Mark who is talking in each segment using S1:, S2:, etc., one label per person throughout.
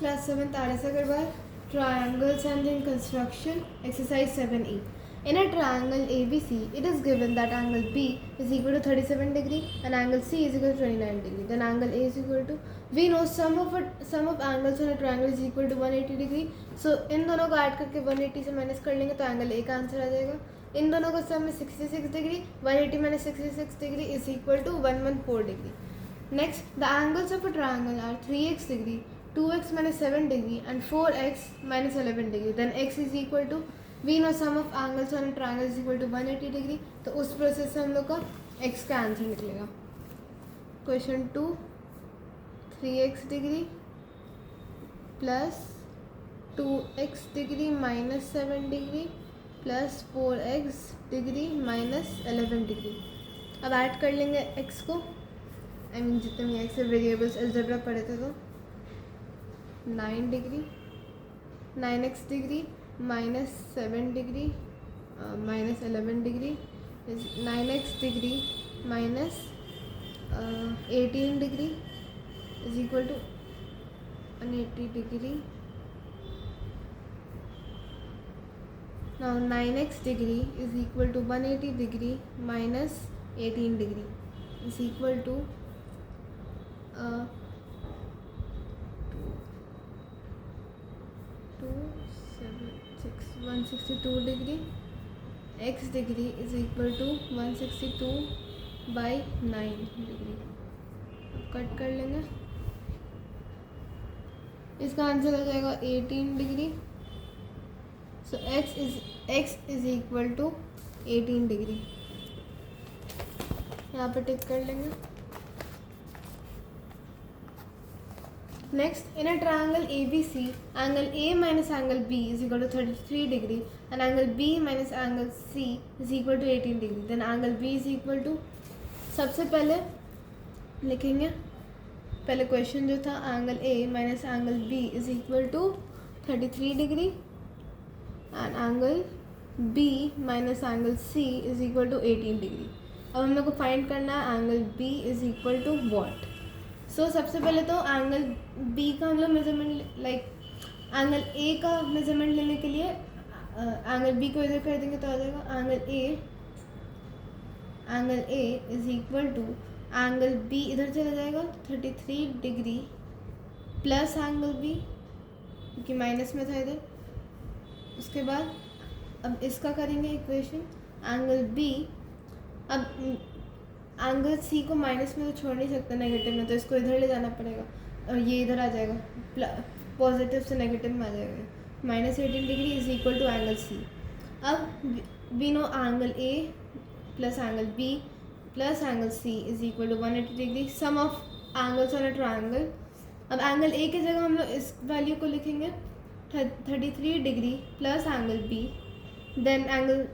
S1: Class 7th RS Agarwal, Triangles and in Construction, Exercise 7E. In a triangle ABC, it is given that angle B is equal to 37 degree and angle C is equal to 29 degree. Then angle A is equal to, we know sum of angles on a triangle is equal to 180 degree. So इन दोनों को add करके 180 से minus कर लेंगे तो angle A का answer आ जाएगा. इन दोनों का सम है 66 degree. 180 minus 66 degree is equal to 114 degree. Next, the angles of a triangle are 3x degree, 2x minus 7 degree and 4x minus 11 degree. Then x is equal to, we know sum of angles on a triangle is equal to 180 degree. तो उस process से हम लोग का x का answer निकलेगा. Question 2, 3x degree plus 2x degree minus 7 degree plus 4x degree minus 11 degree. अब add कर लेंगे x को, जितने भी x वेरिएबल्स अलजेब्रा पढ़े थे तो 9 degree 9x degree minus 7 degree minus 11 degree is 9x degree minus 18 degree is equal to 180 degree. Now 9x degree is equal to 180 degree minus 18 degree is equal to 162 degree. X degree is equal to 162 by 9 degree. Cut कर लेंगे, इसका answer आ जाएगा 18 degree. So x is equal to 18 degree. यहाँ पे टिक कर लेंगे. Next, in a triangle ABC, angle A minus angle B is equal to 33 degree and angle B minus angle C is equal to 18 degree. Then angle B is equal to, सबसे पहले लिखेंगे, पहले question जो था angle A minus angle B is equal to 33 degree and angle B minus angle C is equal to 18 degree. अब हम लोग को फाइंड करना है angle B is equal to what. सो सबसे पहले तो एंगल B का हम लोग मेजरमेंट एंगल A का मेजरमेंट लेने के लिए एंगल B को इधर कर देंगे तो आ जाएगा angle A is equal to angle B इधर चला जाएगा 33 डिग्री प्लस एंगल B क्योंकि माइनस में था इधर. उसके बाद अब इसका करेंगे इक्वेशन एंगल B. अब एंगल C को माइनस में तो छोड़ नहीं सकते नेगेटिव में, तो इसको इधर ले जाना पड़ेगा और ये इधर आ जाएगा, पॉजिटिव से नेगेटिव में आ जाएगा. Minus 18 degree is equal to angle C. अब we know angle A plus angle B plus angle C is equal to 180 degree. Sum of angles on a triangle. अब एंगल A की जगह हम लोग इस वैल्यू को लिखेंगे 33 degree plus angle B. Then angle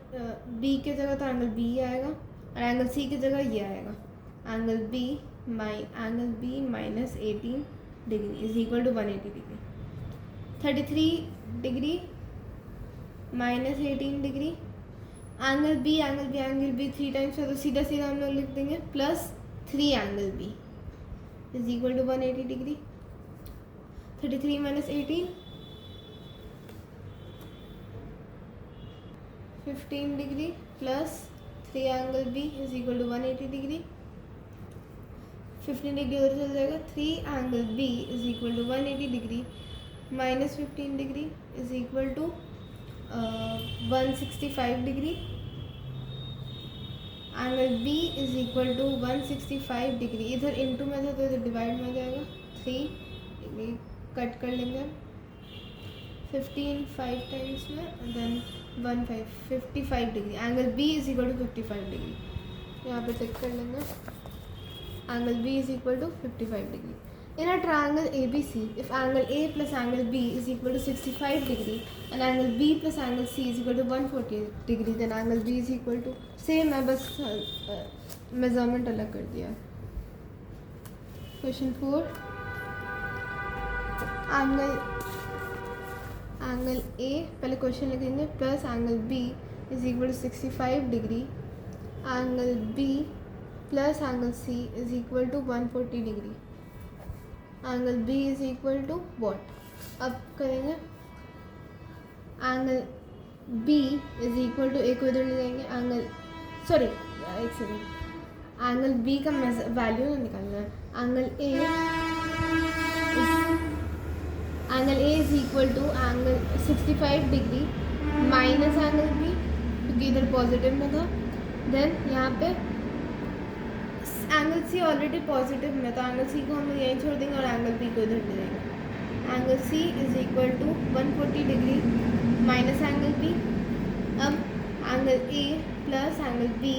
S1: B की जगह तो एंगल B ही आएगा और एंगल C की जगह ये आएगा angle B minus 18 degree is equal to 180 degree. 33 degree minus 18 degree angle B 3 times है तो सीधा हम लोग लिख देंगे plus 3 angle B is equal to 180 degree. 33 minus 18 15 degree plus 3 angle B is equal to 180 degree. 15 degree उधर चल जाएगा. 3 angle B is equal to 180 degree minus 15 degree is equal to 165 degree. Angle B is equal to 165 degree. इधर into में था तो इधर divide में आ जाएगा. 3 डिग्री कट कर लेंगे. 15 5 टाइम्स में then 55 degree. Angle B is equal to 55 degree. यहाँ पे चेक कर लेंगे angle B is equal to 55 degree. In a triangle ABC, if angle A plus angle B is equal to 65 degree and angle B plus angle C is equal to 140 degree, then angle B is equal to, same है बस measurement अलग कर दिया. Question 4, angle A पहले question लिखेंगे plus angle B is equal to 65 degree. Angle B plus angle C is equal to 140 degree. Angle B is equal to what. अब करेंगे angle B is equal to, A को इधर ले जाएंगे, angle sorry एक second, angle B का value निकालना है। Angle A is equal to angle 65 degree minus angle B, क्योंकि इधर पॉजिटिव में था। देन यहाँ पे एंगल सी ऑलरेडी पॉजिटिव में, तो एंगल सी को हम यहीं छोड़ देंगे और एंगल बी को इधर ले जाएंगे। Angle C is equal to 140 degree minus angle B. अब angle A plus angle B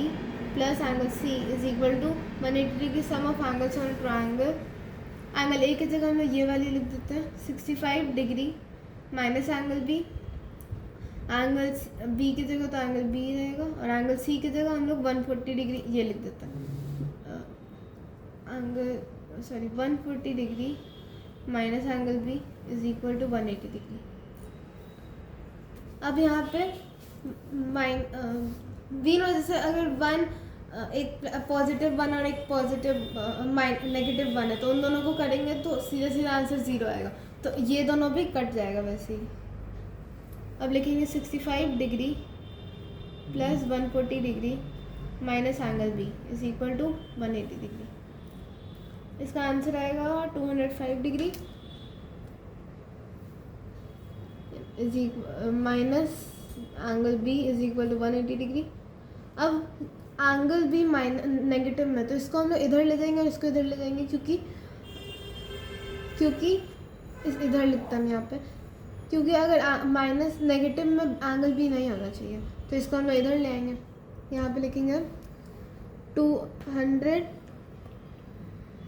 S1: plus angle C is equal to 180 degree sum of angles on triangle. Angle A की जगह हम लोग ये वाली लिख देते हैं 65 degree minus angle B, angle B की जगह तो एंगल बी रहेगा, और एंगल सी की जगह हम लोग 140 डिग्री ये लिख देते हैं, angle sorry 140 degree minus angle B is equal to 180 degree. अब यहाँ पे बी में जैसे अगर वन एक पॉजिटिव वन और एक पॉजिटिव नेगेटिव वन है, तो उन दोनों को करेंगे तो सीधा सीधा आंसर 0 आएगा, तो ये दोनों भी कट जाएगा वैसे ही। अब लिखेंगे 65 degree plus 140 degree minus angle B is equal to 180 degree. इसका आंसर आएगा 205 degree is minus angle B is equal to 180 degree. अब एंगल बी नेगेटिव में, तो इसको हम लोग इधर ले जाएंगे और इसको इधर ले जाएंगे, क्योंकि इस इधर लिखता हूँ यहाँ पे, क्योंकि अगर माइनस नेगेटिव में एंगल बी नहीं आना चाहिए, तो इसको हम लोग इधर ले आएंगे। यहाँ पे लिखेंगे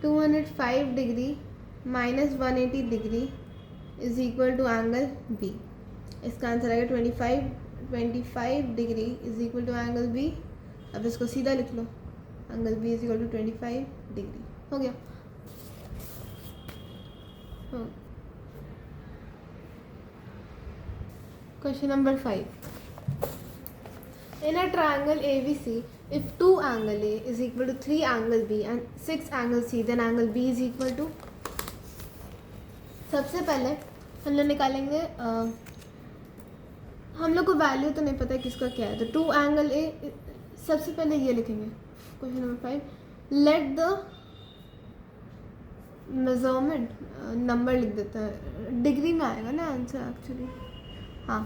S1: 205 degree minus 180 degree is equal to angle B. इसका आंसर आएगा 25 degree is equal to angle B. अब इसको सीधा लिख लो, angle B is equal to 25 degree. हो गया। Question number 5, in a triangle ABC, if 2 angle A is equal to 3 angle B and 6 angle C, then angle B is equal to। सबसे पहले हम लोग निकालेंगे, हम लोग को वैल्यू तो नहीं पता है किसका क्या है, तो 2 एंगल ए, सबसे पहले ये लिखेंगे। Question number 5, let the measurement, number लिख देता है, डिग्री में आएगा ना आंसर एक्चुअली, हाँ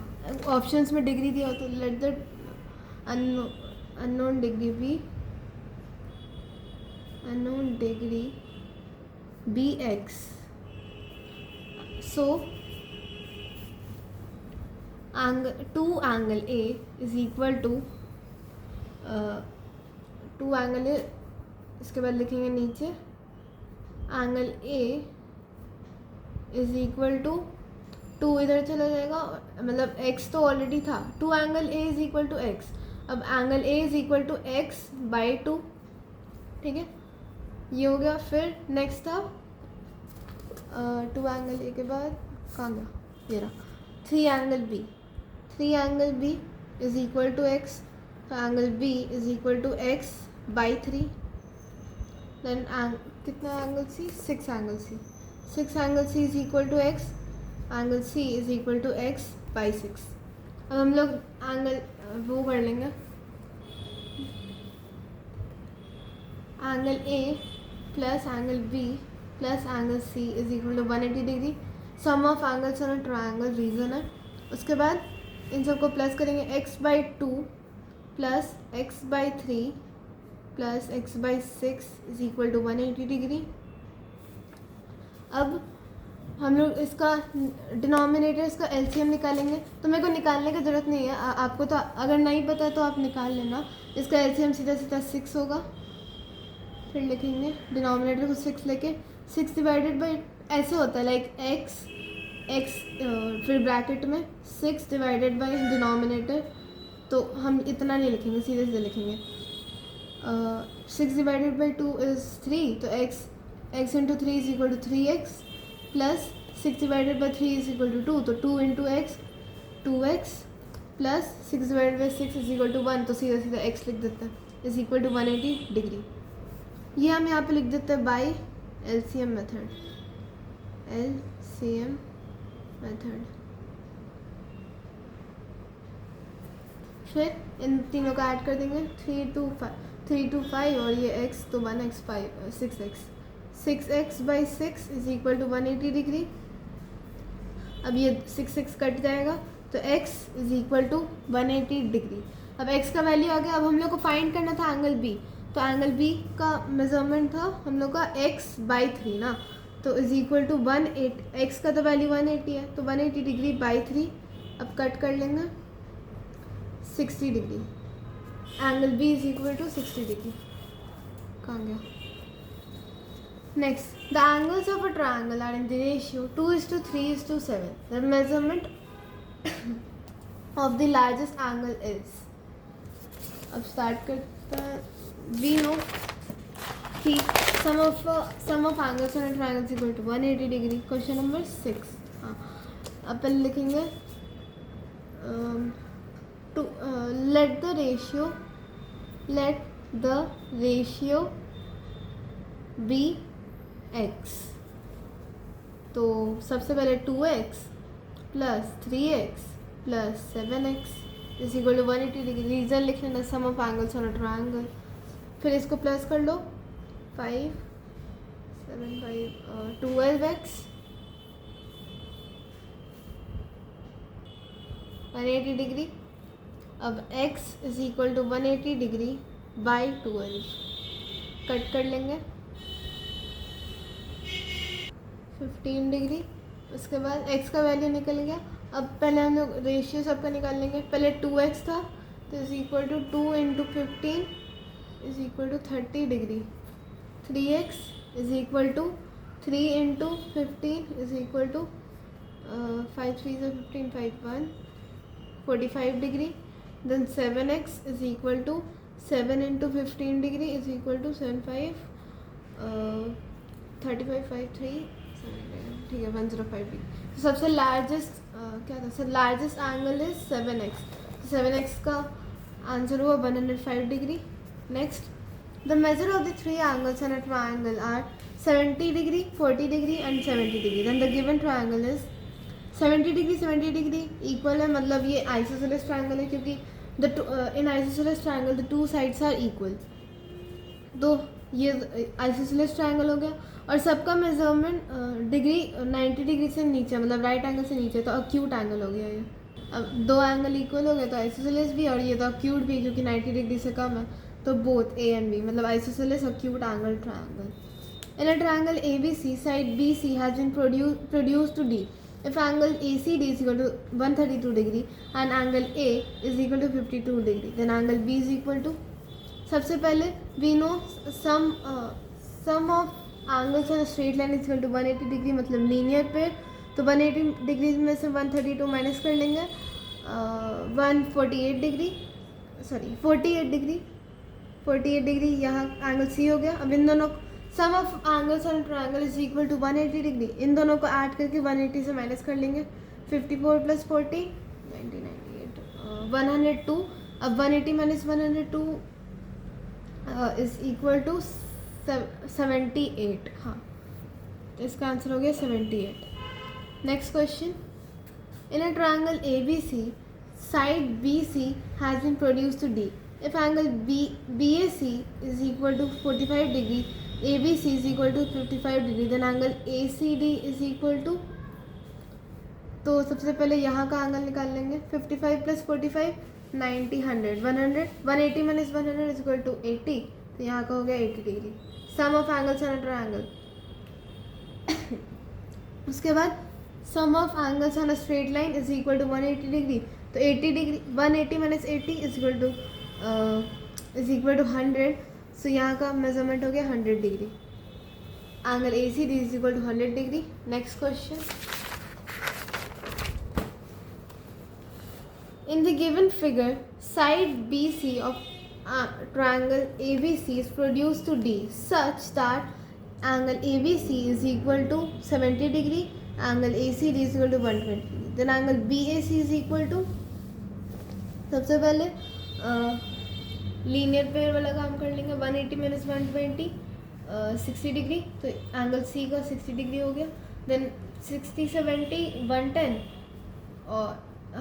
S1: ऑप्शंस में डिग्री दिया हो तो let the unknown degree be x, so 2 angle A is equal to 2 angle A, इसके बाद लिखेंगे नीचे angle A is equal to 2, इधर चला जाएगा, मतलब x तो ऑलरेडी था, 2 angle A is equal to x। अब angle A is equal to x by 2, ठीक है, ये हो गया। फिर नेक्स्ट था 2 एंगल A के बाद कहाँ गया, ये रहा 3 angle B is equal to x, तो angle B is equal to x by 3। Then कितना angle C, 6 angle C is equal to x, angle C is equal to x by 6। अब हम लोग एंगल वो कर लेंगे, angle A plus angle B plus angle C is equal to 180 degree, sum of angles on a triangle reason है। उसके बाद इन सबको प्लस करेंगे, x by 2 plus x by 3 plus x by 6 is equal to 180 degree. अब हम लोग इसका डिनोमिनेटर, इसका एलसीएम निकालेंगे, तो मेरे को निकालने की ज़रूरत नहीं है, आपको तो अगर नहीं पता तो आप निकाल लेना। इसका एलसीएम सीधा सीधा 6 होगा। फिर लिखेंगे डिनोमिनेटर को 6 लेके, 6 डिवाइडेड बाई ऐसे होता है लाइक x फिर ब्रैकेट में 6 डिवाइडेड बाई डिनोमिनेटर, तो हम इतना नहीं लिखेंगे, सीधे सीधे लिखेंगे 6 डिवाइडेड बाई 2 इज़ 3, तो x into 3 is equal to 3x plus 6 divided by 3 is equal to 2, तो 2 into x 2x plus 6 divided by 6 is equal to 1, तो सीधा सीधा x लिख देते हैं इज इक्वल टू 180 डिग्री। ये हम यहाँ पे लिख देते हैं bye LCM method, LCM method. फिर इन तीनों का ऐड कर देंगे, 3 to 5 और ये x तो 1x 5 6x 6x/6 is equal to 180 degree. अब ये 6x कट जाएगा तो x is equal to 180 degree. अब x का वैल्यू आ गया। अब हम लोग को फाइंड करना था एंगल b, तो एंगल b का मेजरमेंट था हम लोग का x/3 ना, तो इज इक्वल टू 180। x का तो वैल्यू 180 है, तो 180 डिग्री बाई 3। अब कट कर लेंगे 60 degree. Angle b is equal to 60 degree. कहाँ गया? Next, the angles of a triangle are in the ratio 2:3:7. The measurement of the largest angle is. अब start करते हैं। We know कि sum of angles on a triangle is equal to 180 degree. Question number 6. हाँ, अब पहले लिखेंगे let the ratio be x। तो सबसे पहले 2x plus 3x plus 7x is equal to 180 degree. Reason लिख लेना, sum of angles on a triangle. फिर इसको प्लस कर लो, 5 7 5 12x 180 डिग्री। अब x is equal to 180 degree by 12 cut कर लेंगे 15 डिग्री। उसके बाद x का वैल्यू निकल गया। अब पहले हम लोग रेशियो सबका निकाल लेंगे। पहले 2x था तो is equal to 2 into 15 is equal to 30 degree. 3x is equal to 3 into 15 is equal to 5 3 15 5 1 45 degree. Then 7x is equal to 7 into 15 degree is equal to 7 5 35 5 3 ठीक है 105 डिग्री। तो सबसे लार्जेस्ट क्या था? Sir largest angle is 7x। तो 7x का answer हुआ 105 degree. Next, the measure of the three angles on a triangle are 70 degree 40 degree and 70 degree. Then the given triangle is 70 degree equal है, मतलब ये isosceles triangle है क्योंकि in isosceles triangle the two sides are equal. तो ये isosceles triangle हो गया और सबका मेजरमेंट डिग्री 90 डिग्री से नीचे, मतलब राइट एंगल से नीचे, तो अक्यूट एंगल हो गया ये। अब दो एंगल इक्वल हो गए तो आइसोसेलेस भी और ये तो अक्यूट भी क्योंकि 90 डिग्री से कम है, तो बोथ ए एंड बी मतलब isosceles acute angle triangle. In a triangle ABC side BC has been produced to D if angle ACD is equal to 132 degree and angle A is equal to 52 degree, then angle B is equal to। सबसे पहले we know sum of angles on a straight line is equal to 180 degree, मतलब linear पे। तो 180 degree में से 132 minus कर लेंगे 148 degree, sorry 48 degree यहाँ एंगल C हो गया। अब इन दोनों sum of angles on triangle is equal to 180 degree. इन दोनों को ऐड करके 180 से माइनस कर लेंगे 54 प्लस 40 98 102। अब 180 माइनस 102 इज इक्वल टू 78। हाँ, इसका आंसर हो गया 78। Next question, in a triangle ABC side BC has been produced to D if angle BAC is equal to 45 degree, ABC is equal to 55 degree, then angle ACD is equal to। तो सबसे पहले यहाँ का angle निकाल लेंगे 55 plus 45 90 100 180 minus 100 is equal to 80, तो यहाँ का हो गया 80 degree. Sum of angles on a triangle. उसके बाद sum of angles on a straight line is equal to 180 degree, तो 80 degree 180 minus 80 is equal to 100, so यहाँ का मेजरमेंट हो गया 100 degree. Angle ACD is equal to 100 degree. Next question, in the given figure side BC of triangle ABC is produced to D such that angle ABC is equal to 70 degree, angle ACD is equal to 120 degree, then angle BAC is equal to। सबसे पहले linear pair वाला काम कर लेंगे 180 minus 120 60 degree, तो angle C का 60 degree हो गया। देन 60 70 110 और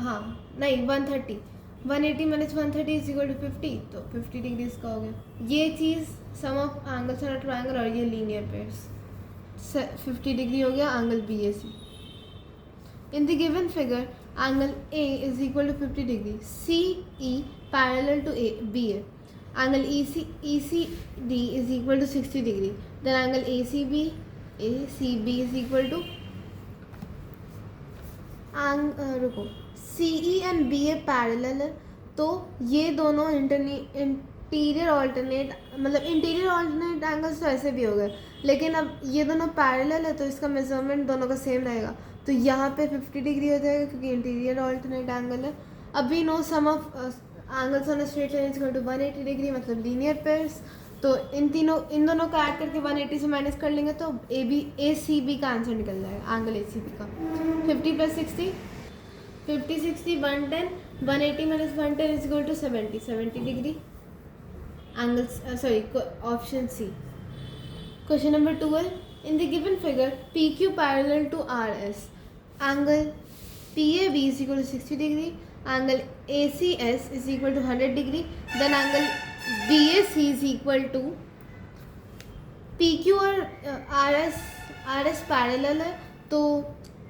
S1: हाँ नहीं 130 180 minus 130 इज इक्वल टू 50, तो 50 डिग्री इसका हो गया। ये चीज़ sum of angles on a triangle और ये लीनियर पेयर्स 50 डिग्री हो गया angle B A C. In the given figure angle A is equal to 50 degree, CE parallel to BA, angle ECD is equal to 60 degree, then angle ACB is equal to रुको CE and BA parallel है, तो ये दोनों interior alternate मतलब interior alternate angles तो ऐसे भी हो गए, लेकिन अब ये दोनों पैरेलल है तो इसका मेजरमेंट दोनों का सेम रहेगा, तो यहाँ पे 50 डिग्री हो जाएगा क्योंकि इंटीरियर ऑल्टरनेट एंगल है। अब we know some of angles on a straight line is equal to 180 degree मतलब लीनियर पेयर्स, तो इन दोनों का ऐड करके 180 से माइनस कर लेंगे तो ACB का आंसर निकल जाएगा एंगल ACB का। 50 + 60 50 60 110 180 minus 110 is equal to 70 degree angles option C. Question number 12. In the given figure, PQ parallel to RS, angle PAB is equal to 60 degree, angle ACS is equal to 100 degree, then angle BAC is equal to PQ और RS parallel है, तो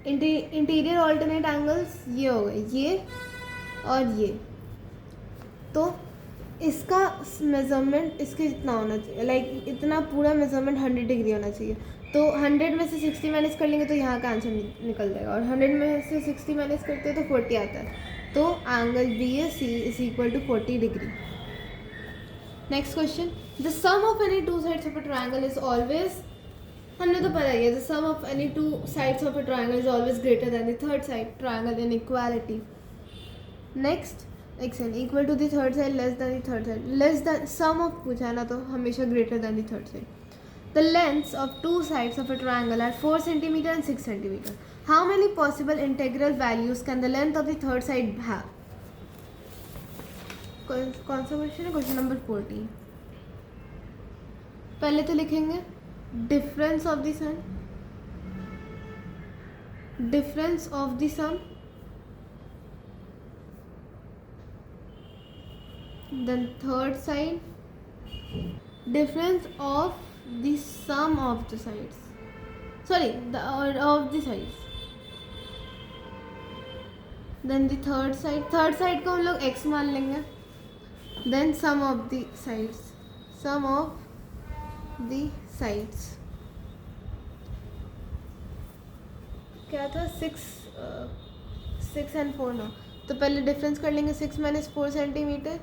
S1: interior alternate angles ये हो गए ये और ये, तो इसका मेज़रमेंट इसके इतना होना चाहिए, लाइक इतना पूरा मेज़रमेंट 100 डिग्री होना चाहिए, तो 100 में से 60 माइनस कर लेंगे तो यहाँ का आंसर निकल जाएगा, और 100 में से 60 माइनस करते हैं तो 40 आता है, तो angle BAC is equal to 40 degree. Next question, the sum of any two sides of a triangle is always, हमने तो पता ही है, the sum of any two sides of a triangle is always greater than the third side, triangle inequality. Next, xn equal to the third side less than the third side, less than sum of पूछा है ना, तो हमेशा greater than the third side. The lengths of two sides of a triangle are 4 cm and 6 cm. How many possible integral values can the length of the third side have? कौन सा question है? Question number 14। पहले तो लिखेंगे difference of the sum, difference of the sum, then third side, difference of the sum of the sides, sorry the of the sides, then the third side को हम लोग x मान लेंगे, then sum of the sides, sum of the sides क्या था 6 and 4 ना, तो पहले डिफरेंस कर लेंगे 6 माइनस 4 सेंटीमीटर,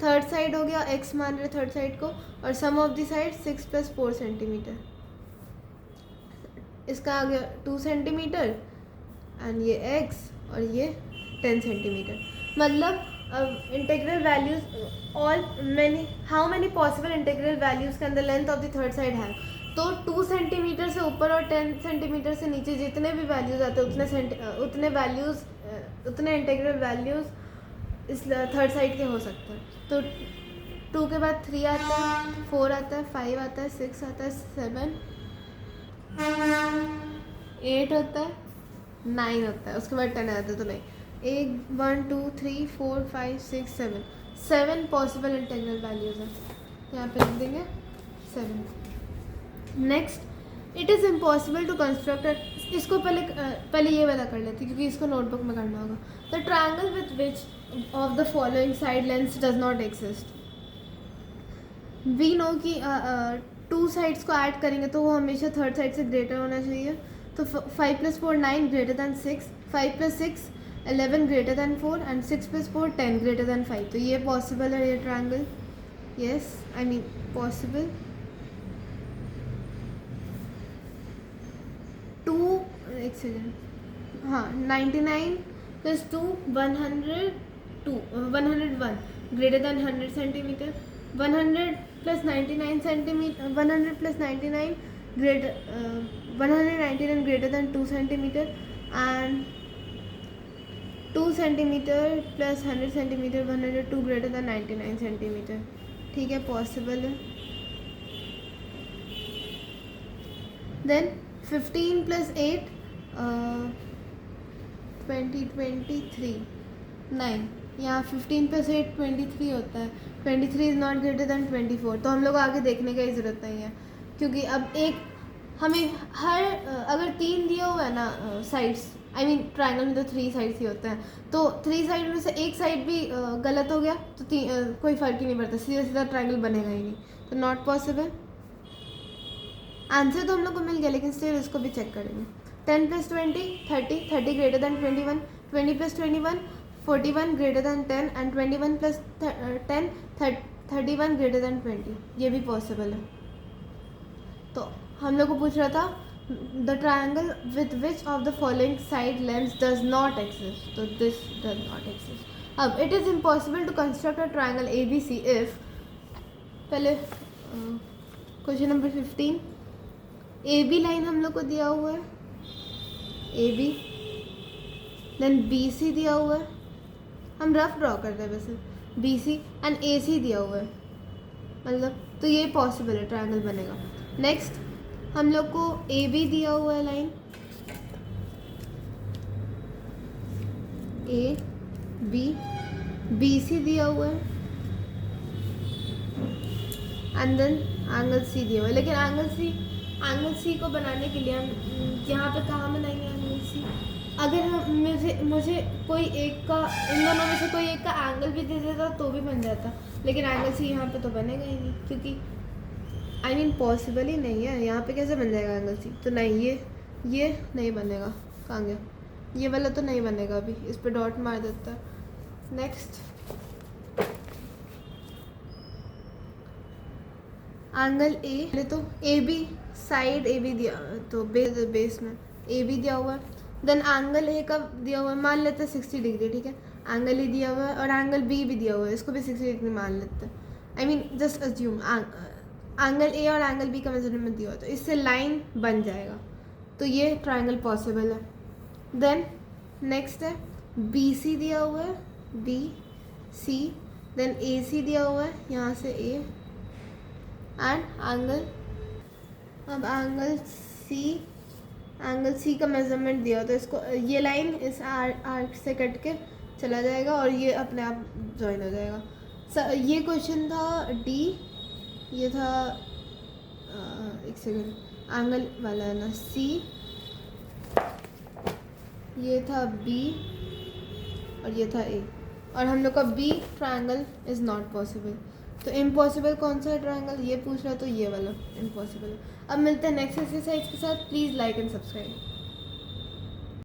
S1: थर्ड साइड हो गया x मान रहे थर्ड साइड को, और सम ऑफ द साइड 6 + 4 सेंटीमीटर, इसका आ गया 2 सेंटीमीटर एंड ये x और ये 10 सेंटीमीटर। मतलब अब integral values how many possible integral values can the length of the third side have, तो 2 सेंटीमीटर से ऊपर और 10 सेंटीमीटर से नीचे जितने भी वैल्यूज आते हैं उतने इंटीग्रल वैल्यूज इस थर्ड साइड के हो सकते हैं। तो 2 के बाद 3 आता है, 4 आता है, 5 आता है, 6 आता है, 7 8 होता है, 9 होता है, उसके बाद 10 आता है, तो नहीं 1 2 3 4 5 6 7 पॉसिबल इंटीग्रल वैल्यूज हैं, यहाँ पे लिख देंगे 7। Next, it is impossible to construct, इसको पहले ये वाला कर लेते क्योंकि इसको नोटबुक में करना होगा। The triangle with which of the following side lengths does not exist. We know कि 2 साइड्स को ऐड करेंगे तो वो हमेशा थर्ड साइड से ग्रेटर होना चाहिए, तो 5 + 4 9 greater than 6, 5 + 6 11 greater than 4 and 6 + 4 10 greater than 5, तो ये पॉसिबल है ये triangle, yes I mean possible. 99 + 2 101 greater than 100 centimetre, 100 + 99 centimetre, 100 + 99 199 greater than 2 centimetre and 2 centimetre + 100 centimetre 102 greater than 99 centimetre, ठीक है पॉसिबल है। देन 15 + 8 20, 23 9, यहाँ 15 पे से 23 होता है. 23 इज़ नॉट ग्रेटर दैन 24. तो हम लोग को आगे देखने की ज़रूरत नहीं है, क्योंकि अब एक हमें हर अगर 3 दिया हुआ है ना साइड्स, आई मीन ट्राइंगल में तो 3 साइड्स ही होते हैं, तो 3 साइड में से एक साइड भी गलत हो गया तो कोई फ़र्क ही नहीं पड़ता, सीधा सीधा ट्राइंगल बनेगा ही नहीं. तो नॉट पॉसिबल. आंसर तो हम लोग को मिल गया, लेकिन स्टिल इसको भी चेक करेंगे. 10 + 20 30, 30 greater than 21, 20 + 21 41 greater than 10 and 21 + 10 31 greater than 20. ये भी पॉसिबल है. तो हम लोग को पूछ रहा था the triangle with which of the following side lengths does not exist. तो दिस डज नॉट एग्जिस्ट. अब it is impossible to construct a triangle ABC if, पहले क्वेश्चन नंबर 15, AB लाइन हम लोग को दिया हुआ है, AB, देन BC दिया हुआ है, हम रफ ड्रॉ करते हैं वैसे, BC एंड AC दिया हुआ है, मतलब तो ये पॉसिबल है, ट्रायंगल बनेगा. नेक्स्ट हम लोग को AB दिया हुआ है लाइन, AB, BC दिया हुआ है एंड देन एंगल C दिया हुआ है. लेकिन एंगल C को बनाने के लिए हम यहाँ पे कहाँ बनाएंगे एंगल C? अगर हम मुझे कोई एक का, इन दोनों में से कोई एक का एंगल भी दे देता तो भी बन जाता, लेकिन एंगल C यहाँ पे तो बनेगा ही नहीं, क्योंकि आई मीन पॉसिबल ही नहीं है. यहाँ पे कैसे बन जाएगा एंगल C? तो नहीं, ये नहीं बनेगा. कहाँ गया? ये वाला तो नहीं बनेगा. अभी इस पर डॉट मार देता है. नेक्स्ट एंगल A, तो AB साइड AB दिया, तो बेस में AB दिया हुआ है. देन एंगल A का दिया हुआ है, मान लेते हैं 60 डिग्री, ठीक है. एंगल A दिया हुआ है और एंगल B भी दिया हुआ है, इसको भी 60 डिग्री मान लेते हैं. I mean just assume angle A और एंगल B का मेजरमेंट दिया हुआ है, तो इससे लाइन बन जाएगा. तो ये ट्राइंगल पॉसिबल है. देन नेक्स्ट है BC दिया हुआ है, BC, देन AC दिया हुआ है, यहाँ से A एंड एंगल, अब एंगल C का मेजरमेंट दिया, तो इसको ये लाइन इस आर्क से कट के चला जाएगा और ये अपने आप ज्वाइन हो जाएगा. ये क्वेश्चन था D, ये था एक सेकेंड, एंगल वाला है ना C, ये था B और ये था A, और हम लोग का B triangle is not possible. तो इम्पॉसिबल कौन सा है ट्रायंगल, ये पूछ रहा है, तो ये वाला इम्पॉसिबल है. अब मिलते हैं नेक्स्ट एक्सरसाइज के साथ. Please like and subscribe.